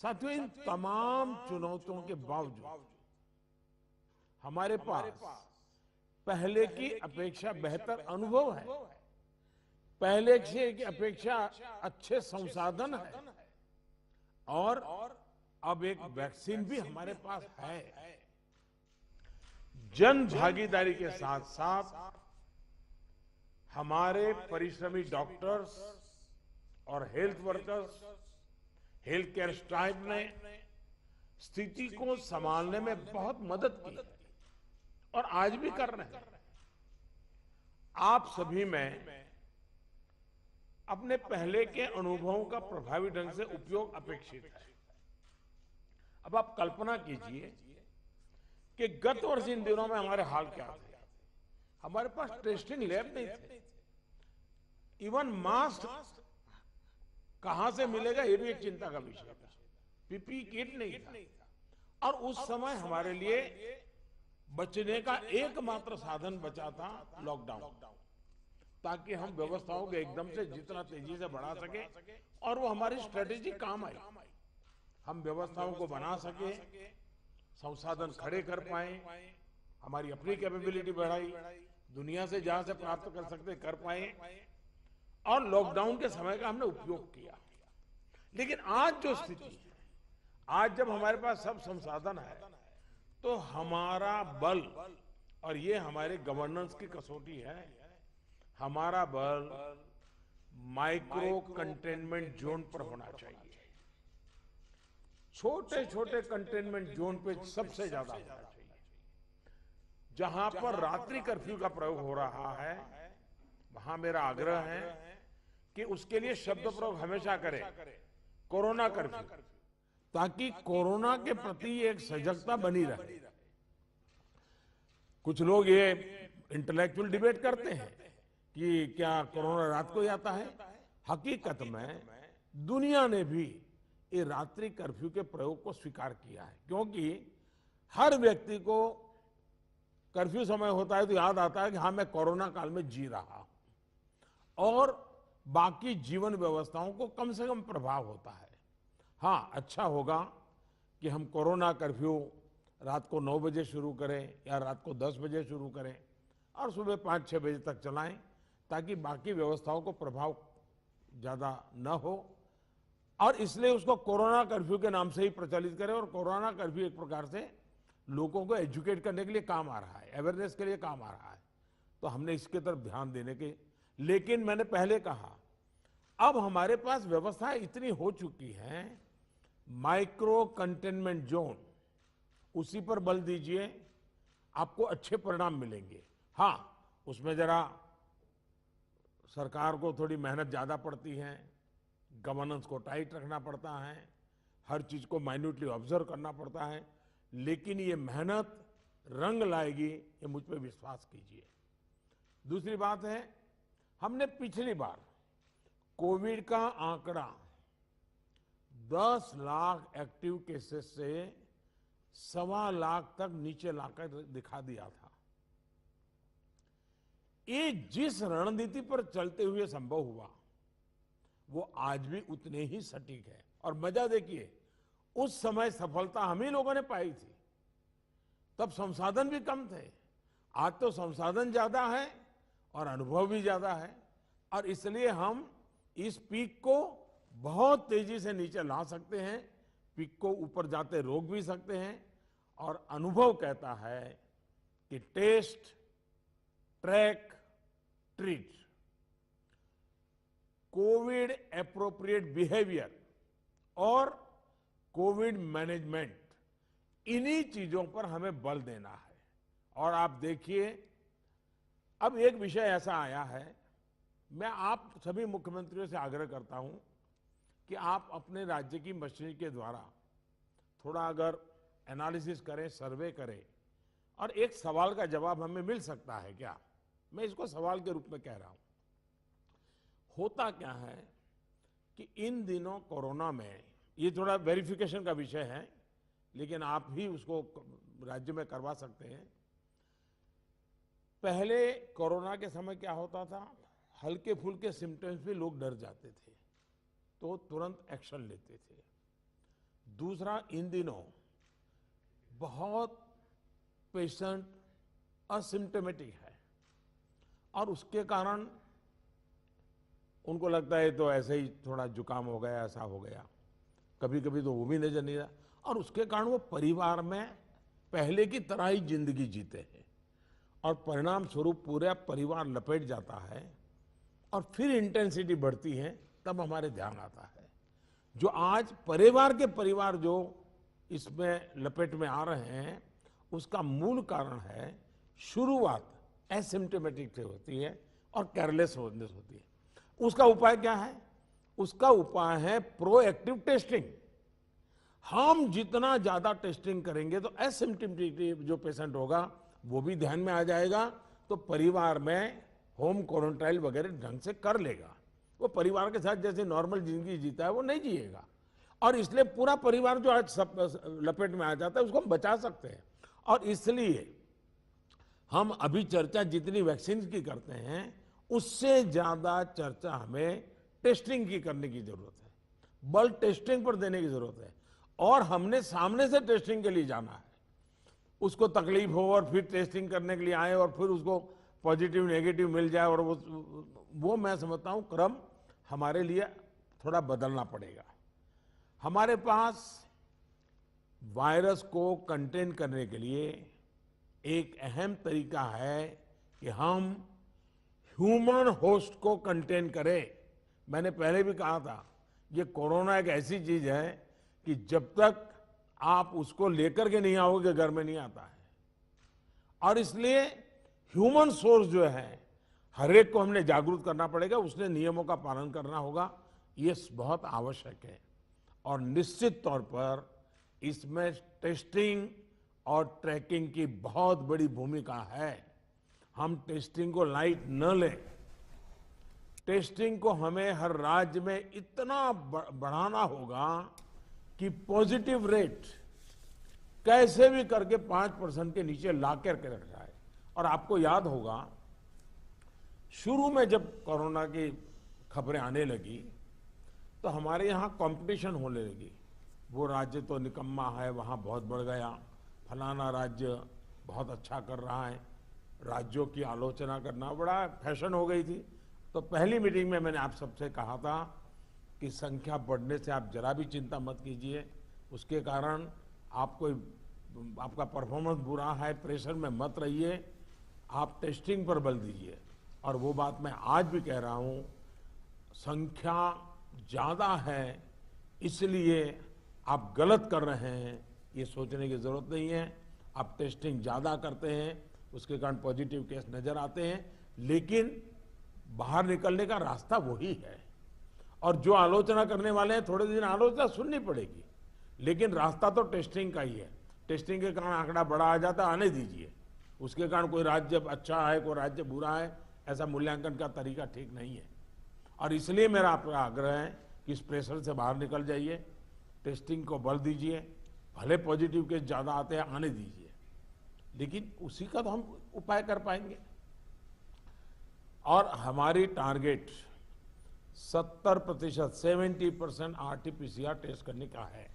साथियों, इन तमाम चुनौतियों के बावजूद हमारे पास पहले की अपेक्षा बेहतर अनुभव है, पहले की अपेक्षा अच्छे संसाधन है और अब एक वैक्सीन भी हमारे पास है। जन भागीदारी के साथ साथ हमारे परिश्रमी डॉक्टर्स और health workers, health care staff ने स्थिति को संभालने में बहुत मदद की है और आज भी कर रहे हैं। आप सभी में अपने पहले के अनुभवों का प्रभावी ढंग से उपयोग अपेक्षित है। अब आप कल्पना कीजिए कि गत वर्ष इन दिनों में हमारे हाल क्या थे। हमारे पास टेस्टिंग लैब नहीं थे, इवन मास्क कहां से मिलेगा ये भी एक चिंता का विषय था, पीपीई किट नहीं था और उस समय हमारे लिए बचने का एकमात्र साधन बचा था लॉकडाउन, ताकि हम व्यवस्थाओं को एकदम से जितना तेजी से बढ़ा सके और वो हमारी स्ट्रेटेजी काम आई। हम व्यवस्थाओं को बना सके, संसाधन खड़े कर पाए, हमारी अपनी कैपेबिलिटी बढ़ाई, दुनिया से जहां से प्राप्त कर सकते कर पाए और लॉकडाउन के समय का हमने उपयोग किया। लेकिन आज जो स्थिति है, आज जब हमारे पास सब संसाधन है, तो हमारा बल, और ये हमारे गवर्नेंस की कसौटी है, हमारा बल माइक्रो कंटेनमेंट जोन पर होना चाहिए। छोटे छोटे कंटेनमेंट जोन पे सबसे ज्यादा होना चाहिए। जहां पर रात्रि कर्फ्यू का प्रयोग हो रहा है, वहां मेरा आग्रह है कि उसके लिए शब्द प्रयोग हमेशा करें कोरोना कर्फ्यू, ताकि कोरोना के प्रति एक सजगता बनी रहे। कुछ लोग ये इंटेलेक्चुअल डिबेट करते हैं कि क्या कोरोना रात को ही आता है। हकीकत में दुनिया ने भी ये रात्रि कर्फ्यू के प्रयोग को स्वीकार किया है, क्योंकि हर व्यक्ति को कर्फ्यू समय होता है तो याद आता है कि हाँ, मैं कोरोना काल में जी रहा हूं और बाकी जीवन व्यवस्थाओं को कम से कम प्रभाव होता है। हाँ, अच्छा होगा कि हम कोरोना कर्फ्यू रात को 9 बजे शुरू करें या रात को 10 बजे शुरू करें और सुबह 5-6 बजे तक चलाएं, ताकि बाकी व्यवस्थाओं को प्रभाव ज्यादा न हो। और इसलिए उसको कोरोना कर्फ्यू के नाम से ही प्रचलित करें। और कोरोना कर्फ्यू एक प्रकार से लोगों को एजुकेट करने के लिए काम आ रहा है, अवेयरनेस के लिए काम आ रहा है, तो हमने इसके तरफ ध्यान देने के। लेकिन मैंने पहले कहा, अब हमारे पास व्यवस्था इतनी हो चुकी है, माइक्रो कंटेनमेंट जोन, उसी पर बल दीजिए, आपको अच्छे परिणाम मिलेंगे। हाँ, उसमें जरा सरकार को थोड़ी मेहनत ज्यादा पड़ती है, गवर्नेंस को टाइट रखना पड़ता है, हर चीज को माइन्यूटली ऑब्जर्व करना पड़ता है, लेकिन ये मेहनत रंग लाएगी, ये मुझ पर विश्वास कीजिए। दूसरी बात है, हमने पिछली बार कोविड का आंकड़ा 10 लाख एक्टिव केसेस से 1.25 लाख तक नीचे लाकर दिखा दिया था। ये जिस रणनीति पर चलते हुए संभव हुआ, वो आज भी उतने ही सटीक है। और मजा देखिए, उस समय सफलता हम ही लोगों ने पाई थी, तब संसाधन भी कम थे। आज तो संसाधन ज्यादा है और अनुभव भी ज्यादा है, और इसलिए हम इस पीक को बहुत तेजी से नीचे ला सकते हैं, पीक को ऊपर जाते रोक भी सकते हैं। और अनुभव कहता है कि test, track, treat, COVID appropriate behaviour और कोविड मैनेजमेंट, इन्हीं चीजों पर हमें बल देना है। और आप देखिए, अब एक विषय ऐसा आया है, मैं आप सभी मुख्यमंत्रियों से आग्रह करता हूं कि आप अपने राज्य की मशीनरी के द्वारा थोड़ा अगर एनालिसिस करें, सर्वे करें, और एक सवाल का जवाब हमें मिल सकता है क्या, मैं इसको सवाल के रूप में कह रहा हूं। होता क्या है कि इन दिनों कोरोना में, ये थोड़ा वेरिफिकेशन का विषय है, लेकिन आप भी उसको राज्य में करवा सकते हैं। पहले कोरोना के समय क्या होता था, हल्के फुल्के सिम्टम्स भी लोग डर जाते थे, तो तुरंत एक्शन लेते थे। दूसरा, इन दिनों बहुत पेशेंट असिम्टोमेटिक है और उसके कारण उनको लगता है तो ऐसे ही थोड़ा जुकाम हो गया, ऐसा हो गया, कभी कभी तो वो भी नजर नहीं आता और उसके कारण वो परिवार में पहले की तरह ही जिंदगी जीते हैं और परिणाम स्वरूप पूरा परिवार लपेट जाता है और फिर इंटेंसिटी बढ़ती है, तब हमारे ध्यान आता है। जो आज परिवार जो इसमें लपेट में आ रहे हैं, उसका मूल कारण है शुरुआत एसिम्टोमेटिक से होती है और केयरलेस होने से होती है। उसका उपाय क्या है? उसका उपाय है प्रोएक्टिव टेस्टिंग। हम जितना ज्यादा टेस्टिंग करेंगे तो एसिम्टोमेटिक जो पेशेंट होगा वो भी ध्यान में आ जाएगा, तो परिवार में होम क्वारंटाइन वगैरह ढंग से कर लेगा। वो परिवार के साथ जैसे नॉर्मल जिंदगी जीता है वो नहीं जिएगा और इसलिए पूरा परिवार जो आज सब लपेट में आ जाता है उसको हम बचा सकते हैं। और इसलिए हम अभी चर्चा जितनी वैक्सीन की करते हैं उससे ज्यादा चर्चा हमें टेस्टिंग की करने की जरूरत है, बल टेस्टिंग पर देने की जरूरत है और हमने सामने से टेस्टिंग के लिए जाना है। उसको तकलीफ हो और फिर टेस्टिंग करने के लिए आए और फिर उसको पॉजिटिव नेगेटिव मिल जाए और वो मैं समझता हूं क्रम हमारे लिए थोड़ा बदलना पड़ेगा। हमारे पास वायरस को कंटेन करने के लिए एक अहम तरीका है कि हम ह्यूमन होस्ट को कंटेन करें। मैंने पहले भी कहा था, ये कोरोना एक ऐसी चीज है कि जब तक आप उसको लेकर के नहीं आओगे घर में नहीं आता है और इसलिए ह्यूमन सोर्स जो है हर एक को हमने जागरूक करना पड़ेगा, उसने नियमों का पालन करना होगा, ये बहुत आवश्यक है। और निश्चित तौर पर इसमें टेस्टिंग और ट्रैकिंग की बहुत बड़ी भूमिका है। हम टेस्टिंग को लाइट न लें। टेस्टिंग को हमें हर राज्य में इतना बढ़ाना होगा कि पॉजिटिव रेट कैसे भी करके 5% के नीचे ला करके रख जाए। और आपको याद होगा शुरू में जब कोरोना की खबरें आने लगी तो हमारे यहाँ कंपटीशन होने लगी, वो राज्य तो निकम्मा है वहाँ बहुत बढ़ गया, फलाना राज्य बहुत अच्छा कर रहा है, राज्यों की आलोचना करना बड़ा फैशन हो गई थी। तो पहली मीटिंग में मैंने आप सबसे कहा था कि संख्या बढ़ने से आप जरा भी चिंता मत कीजिए, उसके कारण आपका परफॉर्मेंस बुरा है, प्रेशर में मत रहिए, आप टेस्टिंग पर बल दीजिए। और वो बात मैं आज भी कह रहा हूँ, संख्या ज्यादा है इसलिए आप गलत कर रहे हैं ये सोचने की जरूरत नहीं है। आप टेस्टिंग ज्यादा करते हैं, उसके कारण पॉजिटिव केस नजर आते हैं, लेकिन बाहर निकलने का रास्ता वही है। और जो आलोचना करने वाले हैं थोड़े दिन आलोचना सुननी पड़ेगी, लेकिन रास्ता तो टेस्टिंग का ही है। टेस्टिंग के कारण आंकड़ा बड़ा आ जाता है, आने दीजिए। उसके कारण कोई राज्य अच्छा है कोई राज्य बुरा है, ऐसा मूल्यांकन का तरीका ठीक नहीं है। और इसलिए मेरा आपका आग्रह है कि इस प्रेशर से बाहर निकल जाइए, टेस्टिंग को बल दीजिए, भले पॉजिटिव केस ज्यादा आते हैं आने दीजिए, लेकिन उसी का तो हम उपाय कर पाएंगे। और हमारी टारगेट 70% 70% आरटीपीसीआर टेस्ट करने का है।